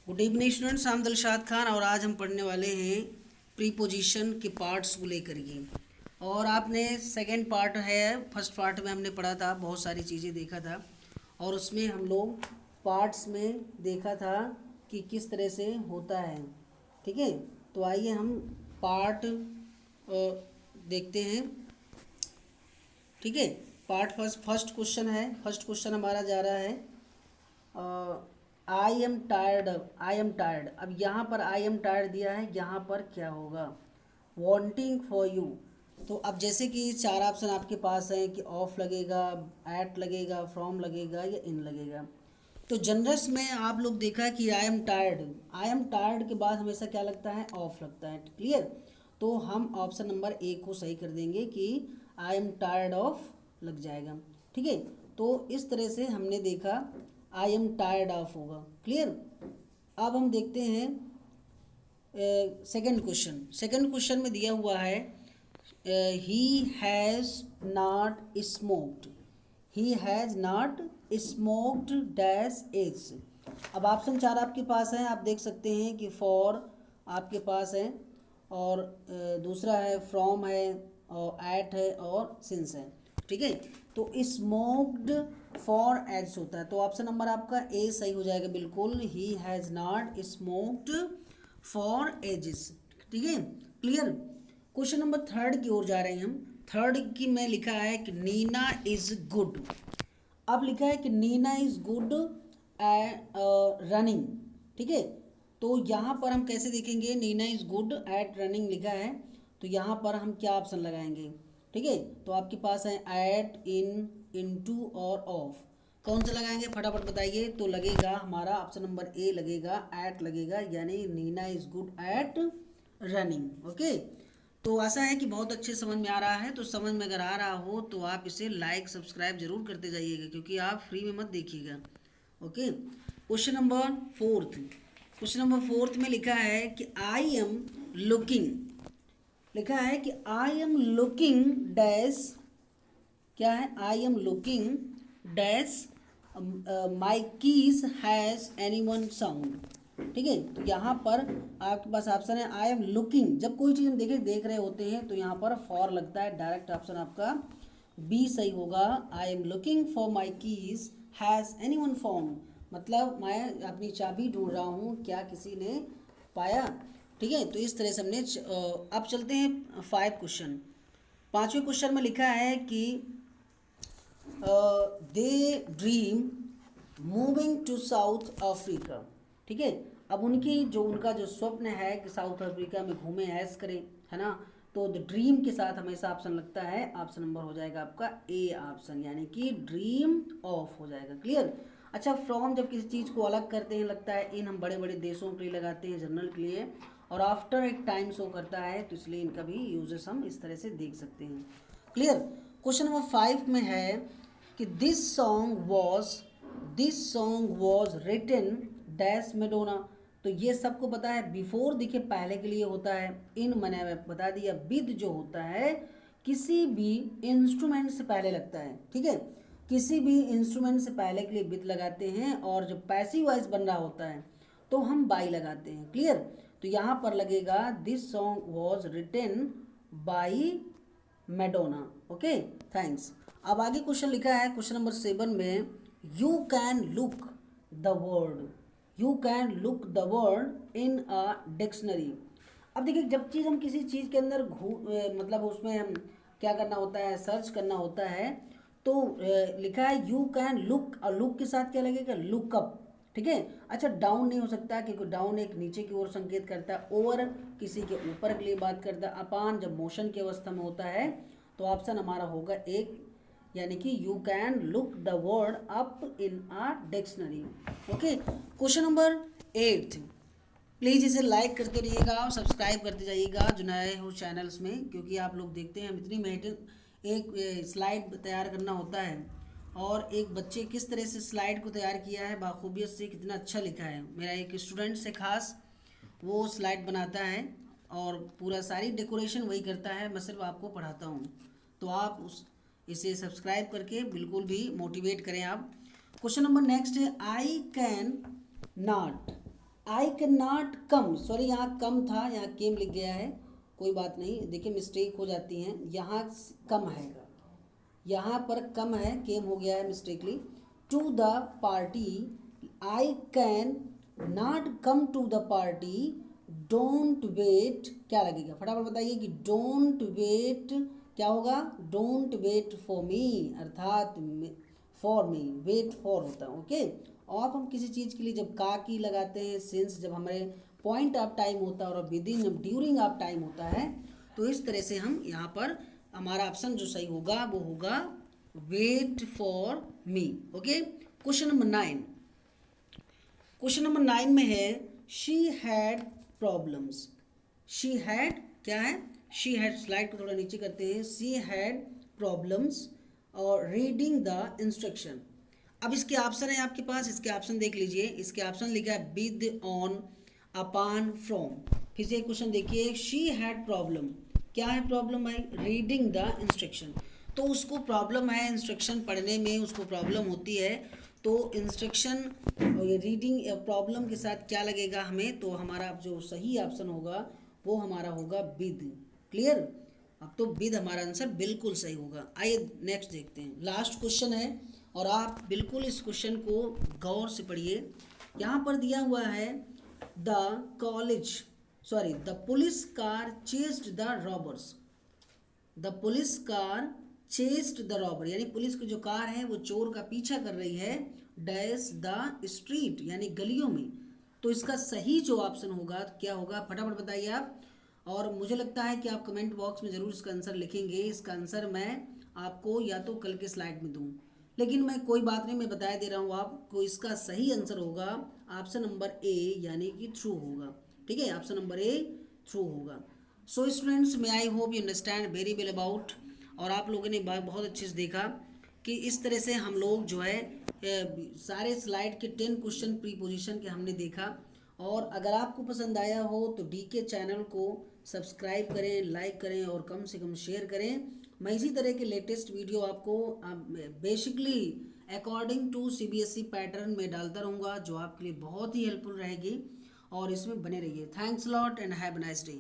Good evening students, I am Dilshad Khan और आज हम पढ़ने वाले हैं प्रीपोजिशन के पार्ट्स को लेकर के। और आपने सेकंड पार्ट है, फर्स्ट पार्ट में हमने पढ़ा था, बहुत सारी चीज़ें देखा था और उसमें हम लोग पार्ट्स में देखा था कि किस तरह से होता है। ठीक है, तो आइए हम पार्ट देखते हैं। ठीक है, पार्ट फर्स्ट क्वेश्चन है। फर्स्ट क्वेश्चन हमारा जा रहा है I am tired. I am tired, अब यहाँ पर आई एम टायर्ड दिया है, यहाँ पर क्या होगा? Wanting for you. तो अब जैसे कि चार ऑप्शन आपके पास हैं कि ऑफ लगेगा, एट लगेगा, फ्रॉम लगेगा या इन लगेगा। तो जनरस में आप लोग देखा है कि I am tired, I am tired के बाद हमेशा क्या लगता है? ऑफ लगता है। क्लियर? तो हम ऑप्शन नंबर ए को सही कर देंगे कि आई एम टायर्ड ऑफ लग जाएगा। ठीक है, तो इस तरह से हमने देखा आई एम टायर्ड ऑफ होगा। क्लियर? अब हम देखते हैं सेकंड क्वेश्चन। सेकंड क्वेश्चन में दिया हुआ है he has not smoked. He has not smoked dash is. अब ऑप्शन चार आपके पास है, आप देख सकते हैं कि फॉर आपके पास है और दूसरा है फ्रॉम है और एट है और सिंस है। ठीक है, तो स्मोक्ड फॉर एज होता है, तो ऑप्शन नंबर आपका ए सही हो जाएगा बिल्कुल। He has not smoked for ages. ठीक है, क्लियर? क्वेश्चन नंबर थर्ड की ओर जा रहे हैं हम। थर्ड की में लिखा है कि नीना इज गुड। अब लिखा है कि Nina is good at running. ठीक है, तो यहाँ पर हम कैसे देखेंगे? Nina is good at running लिखा है, तो यहाँ पर हम क्या ऑप्शन लगाएंगे? ठीक है, तो आपके पास है एट, इन, इनटू और ऑफ। कौन सा लगाएंगे फटाफट बताइए। तो लगेगा हमारा ऑप्शन नंबर ए लगेगा, एट लगेगा, यानी Nina is good at running. Okay, तो आशा है कि बहुत अच्छे समझ में आ रहा है। तो समझ में अगर आ रहा हो तो आप इसे लाइक सब्सक्राइब जरूर करते जाइएगा, क्योंकि आप फ्री में मत देखिएगा। Okay, question number fourth. Question number fourth में लिखा है कि आई एम लुकिंग। लिखा है कि आई एम लुकिंग डैश, क्या है? I am looking dash my keys has any one sound. ठीक है, तो यहाँ पर आपके पास ऑप्शन है आई एम लुकिंग। जब कोई चीज़ हम देख रहे होते हैं तो यहाँ पर फॉर लगता है। डायरेक्ट ऑप्शन आपका बी सही होगा। I am looking for my keys has any one found, मतलब मैं अपनी चाबी ढूंढ रहा हूँ, क्या किसी ने पाया? ठीक है, तो इस तरह से हमने अब चलते हैं फाइव क्वेश्चन। पांचवें क्वेश्चन में लिखा है कि they dream moving to South Africa. ठीक है, अब उनका जो स्वप्न है कि साउथ अफ्रीका में घूमे, ऐश करें, है ना। तो द ड्रीम के साथ हमेशा ऑप्शन लगता है, ऑप्शन नंबर हो जाएगा आपका ए ऑप्शन, यानी कि ड्रीम ऑफ हो जाएगा। क्लियर? अच्छा, फ्रॉम जब किसी चीज़ को अलग करते हैं लगता है इन, हम बड़े बड़े देशों के लिए लगाते हैं, जनरल के लिए, और आफ्टर एक टाइम शो करता है, तो इसलिए इनका भी यूजेस हम इस तरह से देख सकते हैं। क्लियर? क्वेश्चन नंबर 5 में है कि this song was written dash Madonna. तो ये सबको पता है, बिफोर दिखे पहले के लिए होता है, इन मैंने बता दिया, विद जो होता है किसी भी इंस्ट्रूमेंट से पहले लगता है। ठीक है, किसी भी इंस्ट्रूमेंट से पहले के लिए विद लगाते हैं, और जो पैसिव वॉइस बन रहा होता है तो हम बाई लगाते हैं। क्लियर? तो यहाँ पर लगेगा this song was written by Madonna. Okay, thanks. अब आगे क्वेश्चन लिखा है क्वेश्चन नंबर 7 में, you can look the word, you can look the word in a dictionary. अब देखिए, जब चीज़ हम किसी चीज़ के अंदर मतलब उसमें हम क्या करना होता है, सर्च करना होता है, तो लिखा है यू कैन लुक, और लुक के साथ क्या लगेगा? लुकअप। ठीक है, अच्छा डाउन नहीं हो सकता, क्योंकि डाउन एक नीचे की ओर संकेत करता है, ओवर किसी के ऊपर के लिए बात करता है, अपान जब मोशन की अवस्था में होता है, तो ऑप्शन हमारा होगा एक, यानी कि you can look the word up in a dictionary. Okay, question number 8। Please इसे लाइक करते रहिएगा और सब्सक्राइब करते जाइएगा जो नए हो चैनल्स में, क्योंकि आप लोग देखते हैं हम इतनी मेहनत, एक स्लाइड तैयार करना होता है, और एक बच्चे किस तरह से स्लाइड को तैयार किया है बाखूबियत से, कितना अच्छा लिखा है। मेरा एक स्टूडेंट से खास वो स्लाइड बनाता है और पूरा सारी डेकोरेशन वही करता है, मैं सिर्फ आपको पढ़ाता हूँ। तो आप इसे सब्सक्राइब करके बिल्कुल भी मोटिवेट करें आप। क्वेश्चन नंबर नेक्स्ट है, आई can not. I can not come, sorry यहाँ कम था, यहाँ केम लिख गया है, कोई बात नहीं, देखिए मिस्टेक हो जाती हैं, यहाँ कम है, यहाँ पर कम है, केम हो गया है mistakely. To the party, I can not come to the party, don't wait, क्या लगेगा फटाफट बताइए कि डोंट वेट क्या होगा, डोंट वेट फॉर मी, अर्थात फॉर मी, वेट फॉर होता है, ओके। और हम किसी चीज़ के लिए जब का की लगाते हैं, सिंस जब हमारे पॉइंट ऑफ टाइम होता है और with in during of time होता है, तो इस तरह से हम यहाँ पर हमारा ऑप्शन जो सही होगा वो होगा wait for me, okay. Question number 9, question number 9 में है she had problems, she had क्या है, शी हैड, स्लाइड को थोड़ा नीचे करते हैं, शी हैड प्रॉब्लम्स और रीडिंग द इंस्ट्रक्शन। अब इसके ऑप्शन है आपके पास, इसके ऑप्शन देख लीजिए, इसके ऑप्शन लिखा है विद, ऑन, अपॉन, फ्रॉम। फिर से क्वेश्चन देखिए, शी हैड प्रॉब्लम, क्या है प्रॉब्लम भाई, रीडिंग द इंस्ट्रक्शन, तो उसको प्रॉब्लम है इंस्ट्रक्शन पढ़ने में, उसको प्रॉब्लम होती है, तो इंस्ट्रक्शन रीडिंग प्रॉब्लम के साथ क्या लगेगा हमें, तो हमारा जो सही ऑप्शन होगा वो हमारा होगा विद, क्लियर। अब तो विद हमारा आंसर बिल्कुल सही होगा। आइए नेक्स्ट देखते हैं, लास्ट क्वेश्चन है और आप बिल्कुल इस क्वेश्चन को गौर से पढ़िए। यहाँ पर दिया हुआ है the police car chased the robbers, the police car chased the robber, यानी पुलिस की जो कार है वो चोर का पीछा कर रही है, डैश द स्ट्रीट, यानी गलियों में। तो इसका सही जो ऑप्शन होगा क्या होगा, फटाफट बताइए आप। और मुझे लगता है कि आप कमेंट बॉक्स में ज़रूर इसका आंसर लिखेंगे, इसका आंसर मैं आपको या तो कल के स्लाइड में दूँ, लेकिन मैं कोई बात नहीं, मैं बताया दे रहा हूँ आपको, इसका सही आंसर होगा ऑप्शन नंबर ए, यानी कि थ्रू होगा, ठीक है, ऑप्शन नंबर ए थ्रू होगा। So students, may I hope you understand very well about, और आप लोगों ने बहुत अच्छे से देखा कि इस तरह से हम लोग जो है सारे स्लाइड के 10 क्वेश्चन प्रीपोजिशन के हमने देखा। और अगर आपको पसंद आया हो तो डीके चैनल को सब्सक्राइब करें, लाइक करें और कम से कम शेयर करें। मैं इसी तरह के लेटेस्ट वीडियो आपको basically according to CBSE pattern में डालता रहूँगा, जो आपके लिए बहुत ही हेल्पफुल रहेगी, और इसमें बने रहिए। Thanks lot and have a nice day.